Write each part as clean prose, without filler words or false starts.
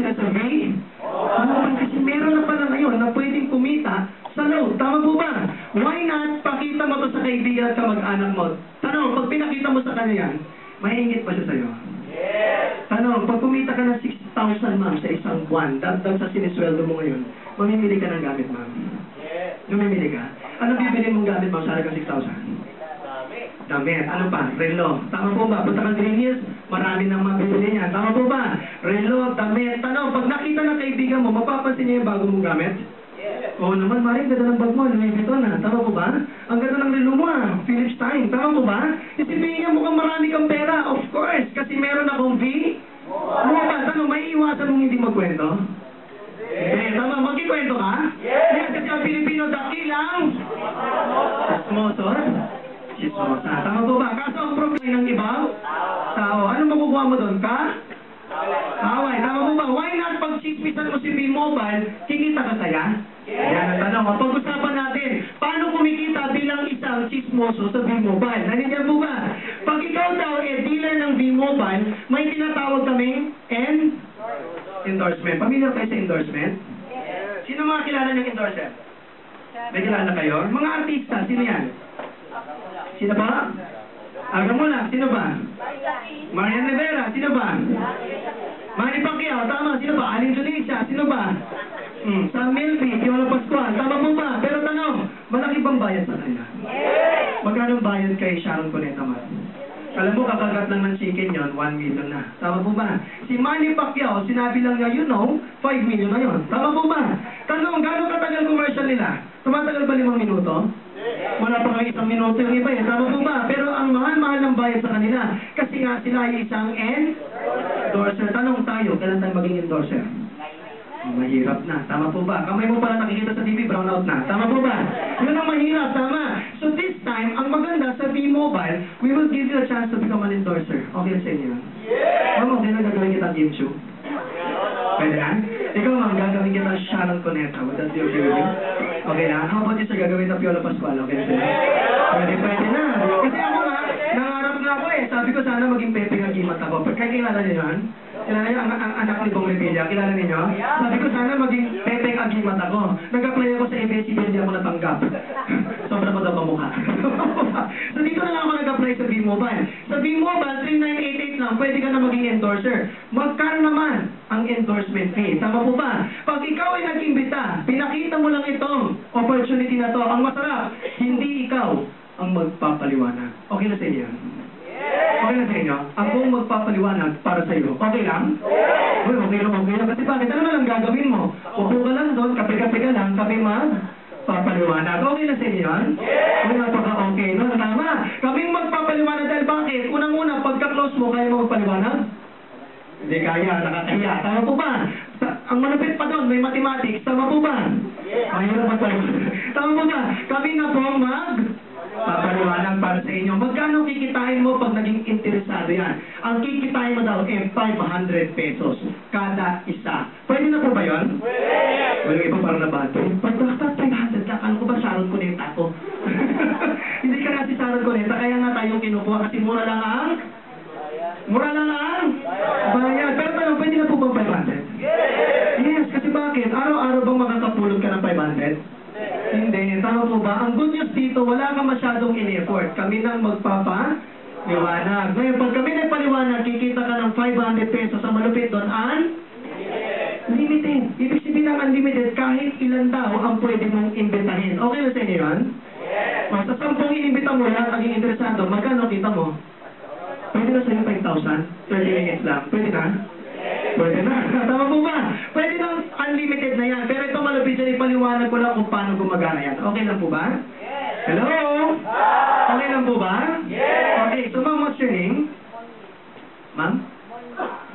sila sa V? Oo, kasi meron na pala ngayon na pwedeng kumita sa load. Tama po ba? Why not pakita mo to sa kaibigan at kamag-anak mo? Tanong, pag pinakita mo sa kanya yan, mahiingit ba siya sa'yo? Yes! Tanong, pag kumita ka ng 6,000 ma'am sa isang buwan, dagdag sa sinisweldo mo ngayon, mamimili ka ng gamit ma'am? Yes! Mamimili ka? Ano bibili mong gamit ma'am sa halagang 6,000? Damit. Ano pa? Relo. Tama po ba? Punta kang Green Hills, marami nang mabibili niyan. Tama po ba? Relo, damit. Tanong, pag nakita ng kaibigan mo, mapapansin niya yung bago mong gamit? Yes. Oo naman, Maring, ganda ng bag mo. Louis Vuitton na. Tama po ba? Ang ganda ng relo mo Philips Time. Tama po ba? Isipin niya mukhang marami kang pera. Of course, kasi meron akong V. Ano ba? Tanong, may iwasan mong hindi magkwento? Yes. Tama, magkikwento ka? Yes. Yes, kasi ang Pilipino dakilang sponsor. Chismosa. Tama po ba? Kaso ang problema ng iba? Tao. Ano makukuha mo doon? Away. Tama po ba? Why not pag chismisan mo si B-Mobile, kikita ka kaya? Yan ang tanong. Pag-usapan natin, paano kumikita bilang isang chismoso sa B-Mobile? Nandiyan po ba? Pag ikaw daw dealer ng B-Mobile, may tinatawag kaming endorsement. Pamilyar kayo sa endorsement? Sino mga kilala ng endorser? May kilala kayo? Mga artista, sino yan? Sino ba? Aga mo lang, sino ba? Marian Rivera, sino ba? Manny Pacquiao, tama, sino ba? Aling Tunisia, sino ba? Sam Milby, Piolo Pascual, tama mo ba? Pero tanong, malaki bang bayad sa kanila? Magkano bayad kay Sharon Cuneta, man? Alam mo, kakagat lang ng chicken yon, 1 million na. Tama po ba? Si Manny Pacquiao, sinabi lang niya, 5 million na yon. Tama po ba? Tanong, gano'ng katagal commercial nila? Tumatagal ba 5 minuto? Wala pa nga 1 minuto yung iba eh. Tama po ba? Pero ang mahal-mahal ng bayad sa kanila. Kasi nga sila ay isang endorser. Tanong tayo, kailan tayo maging endorser? Mahirap na. Tama po ba? Kamay mo pala nakikita sa TV, brown out na. Tama po ba? Yun ang mahirap. Tama. So this time, ang maganda sa V-Mobile, we will give you a chance to become an endorser. Okay sa inyo? Yes! Ma'am, okay na gagawin kita game show? Pwede na? Ikaw ma'am, gagawin kita Sharon Cuneta. Would that be okay with you? Okay na? How about you sa gagawin na Piolo Pascual? Okay na sila? Pwede na. Kasi ako nga, nangarap na ako eh. Sabi ko sana maging Pepe Aguimat ako. Kaya kilala niyo yun? Kilala niyo ang anak ni Bong Revilla? Kilala niyo? Sabi ko sana maging Pepe Aguimat ako. Nag-apply ako sa ABS-CBN, hindi ako natanggap. Sobra ko daw mamukha. So dito na lang ako nag-apply sa V-Mobile. Sa V-Mobile, 3988 lang, pwede ka na maging endorser. Magkano naman ang endorsement fee? Tama po ba? Pag ikaw ay nag-imbita, pinakita mo lang itong opportunity na to. Ang masarap, hindi ikaw ang magpapaliwanag. Okay na sa inyo? Okay na sa inyo? Ako ang magpapaliwanag para sa iyo. Okay lang? Uy, okay lang. Kasi bakit? Ano na lang gagawin mo? Upo ka lang doon, kape-kape ka lang, kami magpapaliwanag. Okay na sa inyo yan? Uy, napaka-okay. No? Tama. Kaming magpapaliwanag dahil bakit? Unang-una, pagka-close mo, kaya mo magpaliwanag? Hindi kaya, nakakaya. Tama po ba? Ang malapit pa doon, may mathematics. Tama po ba? Mahirap magpaliwanag. Tama po ba? Kami na po magpapaliwanag para sa inyo. Magkano kikitain mo pag naging interesado yan? Ang kikitain mo daw ay 500 pesos kada isa. Pwede na po ba yun? Pwede! Well, iba parang nabato. Pag 500 ka, ano ko ba Sharon Cuneta ako? Hindi ka na si Sharon Cuneta, kaya nga tayong kinukuha kasi mura lang ang bayad. Pero tanong, pwede na po bang 500? Yes, kasi bakit? Araw-araw bang makakapulot ka ng 500? Hindi. Tama po ba? Ang good news dito, wala kang masyadong in-effort. Kami nang magpapaliwanag. Ngayon, pag kami nagpaliwanag, kikita ka ng 500 pesos. Ang malupit doon, unlimited. Ibig sabihin ng unlimited, kahit ilan daw ang pwede mong imbitahin. Okay na sa inyo yun? Yes. Sa 10 inimbita mo lang, naging interesado, magkano kita mo? Pwede na sa'yo 5,000? 30 minutes lang. Pwede na? Pwede na. Tama po ba? Pwede na unlimited na yan. Pero ito malapit dyan, ipaliwanag ko lang kung paano gumagana yan. Okay lang po ba? Yes. Hello? Okay lang po ba? Yes. Okay, so ma'am, what's your name? Ma'am?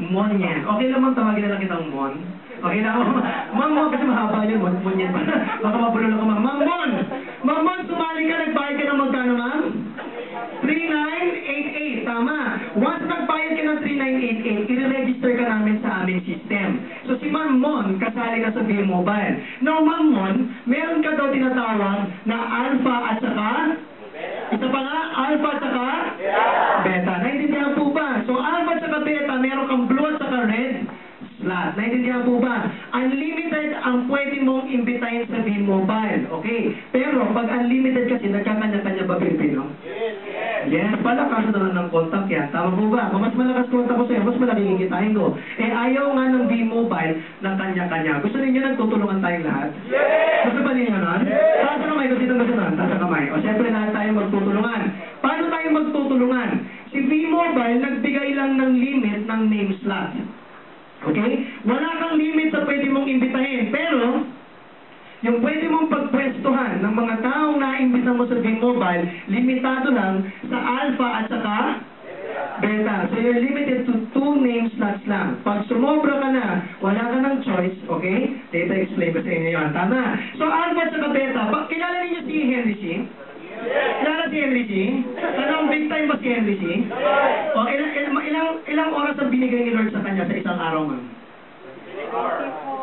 Mon yan. Okay lang ma'am, tawagin na lang kitang Mon. Okay lang. Ma'am, kasi mahaba yun. Mon yan pa. Baka mabulol ako ma'am. Ma'am Mon! Ma'am Mon, sumali ka, nagbayad ka ng magkano ma'am? 3988. Tama. Once nagbayad ka ng 3988, i-register ka namin sa aming system. So si Ma'am Mon, kasali ka sa V-Mobile. Now Ma'am Mon, meron ka daw tinatawag na alpha at saka isa pa nga, alpha at saka beta. Naintindihan po ba? So alpha at saka beta, meron kang blue at saka red slot. Naintindihan Naintindihan po ba? Unlimited ang pwede mong imbitahin sa V-Mobile. Okay? Pero pag unlimited kasi, nagkakanya-kanya ba Pilipino? Yes, palakas na lang ng contact yan. Tama po ba? Kung mas malakas contact ko sa'yo, mas malaking kikitain ko. Eh, ayaw nga ng V-Mobile ng kanya-kanya. Gusto ninyo nagtutulungan tayong lahat? Yes! Gusto ba ninyo nun? Yes! Taas sa kamay ko, sino gusto nun? Taas sa kamay. O, syempre lahat tayo magtutulungan. Paano tayo magtutulungan? Si V-Mobile, nagbigay lang ng limit ng name slot. Okay? Wala kang limit sa pwede mong imbitahin. Pero, yung pwede mong pagpwestuhan ng mga taong naimbita mo sa V-Mobile, limitado lang sa alpha at saka beta. So you're limited to 2 name slots lang. Pag sumobra ka na, wala ka ng choice, okay? Data explain ko sa inyo yun. Tama. So alpha at saka beta. Kilala niyo si Henry C? Kilala si Henry C? Anong big time ba si Henry C? O, ilang oras ang binigay ni Lord sa kanya sa isang araw, ma'am?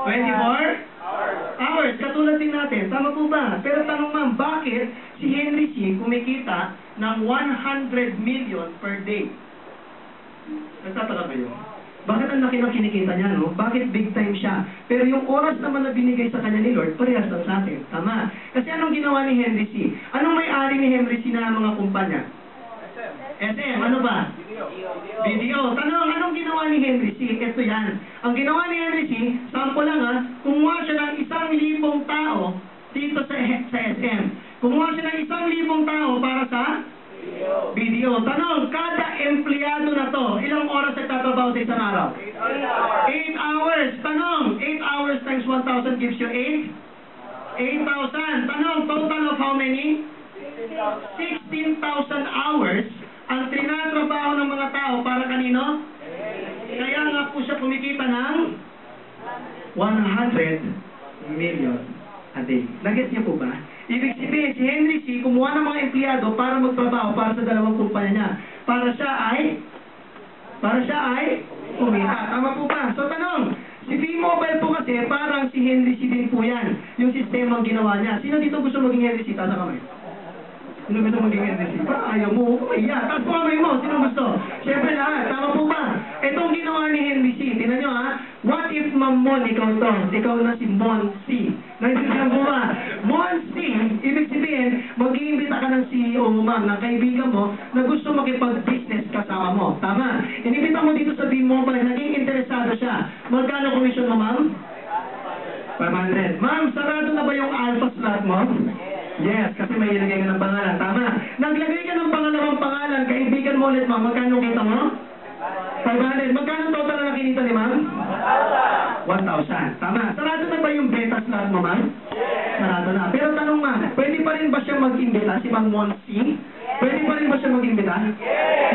24 hours, katulad din natin. Tama po ba? Pero tanong ma'am, bakit si Henry C. kumikita ng 100 million per day? Nagtataka ba yun? Bakit ang laki ng kinikita niya, no? Bakit big time siya? Pero yung oras naman na binigay sa kanya ni Lord, parehas lang sa atin. Tama. Kasi anong ginawa ni Henry C.? Anong may-ari ni Henry C. na mga kumpanya? SM, ano ba? Video. Tanong, anong ginawa ni Henry C? Ito yan. Ang ginawa ni Henry C, sample lang ha, kumuha siya ng 1,000 tao dito sa SM. Kumuha siya ng 1,000 tao para sa video. Tanong, kada empleyado na to, ilang oras nagtatrabaho sa isang araw? 8 hours. Tanong, 8 hours times 1,000 gives you 8,000. Tanong, total of how many? 16,000 hours ang trinatrabaho ng mga tao para kanino? Kaya nga po siya kumikita ng 100 million a day. Nag-gets niyo po ba? Ibig sabihin, si Henry C. kumuha ng mga empleyado para magtrabaho para sa dalawang kumpanya niya. Para siya ay kumita. Tama po ba? So tanong, si V-Mobile po kasi parang si Henry C. din po yan. Yung sistema ang ginawa niya. Sino dito gusto maging Henry C.? Tasa kamay. Sino gusto maging Henry C.? Ayaw mo. Iya. Tapos kamay mo. Sino gusto? Siyempre lahat. Tama po ba? Itong ginawa ni Henry C. Tingnan nyo ha. What if Ma'am Mon, ikaw to? Ikaw na si Mon C. Naintindihan po ba? Mon C. Ibig sabihin, mag-iimbita ka ng CEO mo, ma'am, ng kaibigan mo na gusto makipag-business kasama mo. Tama? Inibita mo dito sa V-Mobile, naging interesado siya. Magkano commission mo, ma'am? 500. Ma'am, sarado na ba yung alpha slot mo? Yes, kasi may ilagay ka ng pangalan. Tama. Naglagay ka ng pangalawang pangalan, kaibigan mo ulit, ma'am. Magkano kita mo? 500. Magkano total na nakinita ni ma'am? 1,000. Tama. Sarado na ba yung beta slot mo, ma'am? Sarado na. Pero tanong ma'am, pwede pa rin ba siya mag-imbita, si Ma'am Monsi? Pwede pa rin ba siya mag-imbita?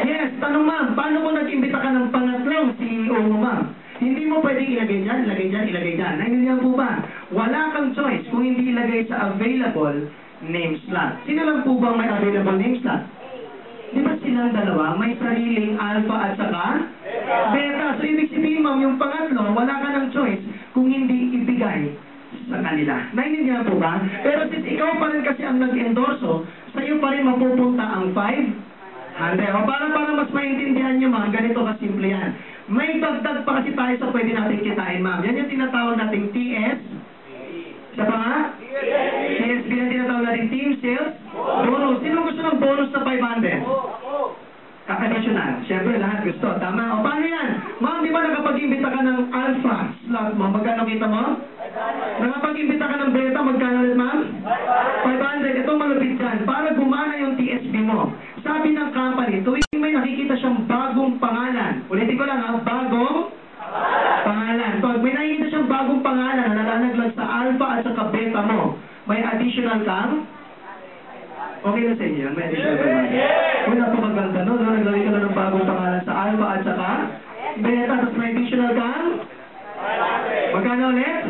Yes. Tanong ma'am, paano kung nag-imbita ka ng pangatlong CEO mo, ma'am? Hindi mo pwedeng ilagay dyan, ilagay dyan, ilagay dyan. Naintindihan po ba? Wala kang choice kung hindi ilagay sa available name slot. Sino lang po bang may available name slot? Di ba silang dalawa, may sariling alpha at saka beta. So, ibig sabihin, ma'am, yung pangatlo, wala ka ng choice kung hindi ibigay sa kanila. Naintindihan po ba? Pero since ikaw pa rin kasi ang nag-endorso, sa iyo pa rin mapupunta ang 500. O para mas maintindihan nyo, ma'am, ganito kasimple yan. May dagdag pa kasi tayo sa pwede natin kitain, ma'am. Yan yung tinatawag nating TS. Siya pa nga? TSB na tinatawag natin Team Sales Bonus. Sino gusto ng bonus na 500? Additional. Siyempre, lahat gusto. Tama. O, paano yan? Ma'am, di ba nakapag-imbita ka ng alpha slot mo? Magkano kita mo? Nakapag-imbita ka ng beta, magkano ulit, ma'am? 500. Ito malapit dyan. Para gumana yung TSB mo. Sabi ng company, tuwing may nakikita siyang bagong pangalan. Ulitin ko lang ha, bagong pangalan. Pag may nakikita siyang bagong pangalan na nalalaglag sa alpha at sa beta mo, may additional kang? Okay na sa inyo yan? May additional kang? Kung napakaganda, no? Naglagay ka na ng bagong pangalan sa alpha at saka beta, tapos may additional kang? Magkano ulit?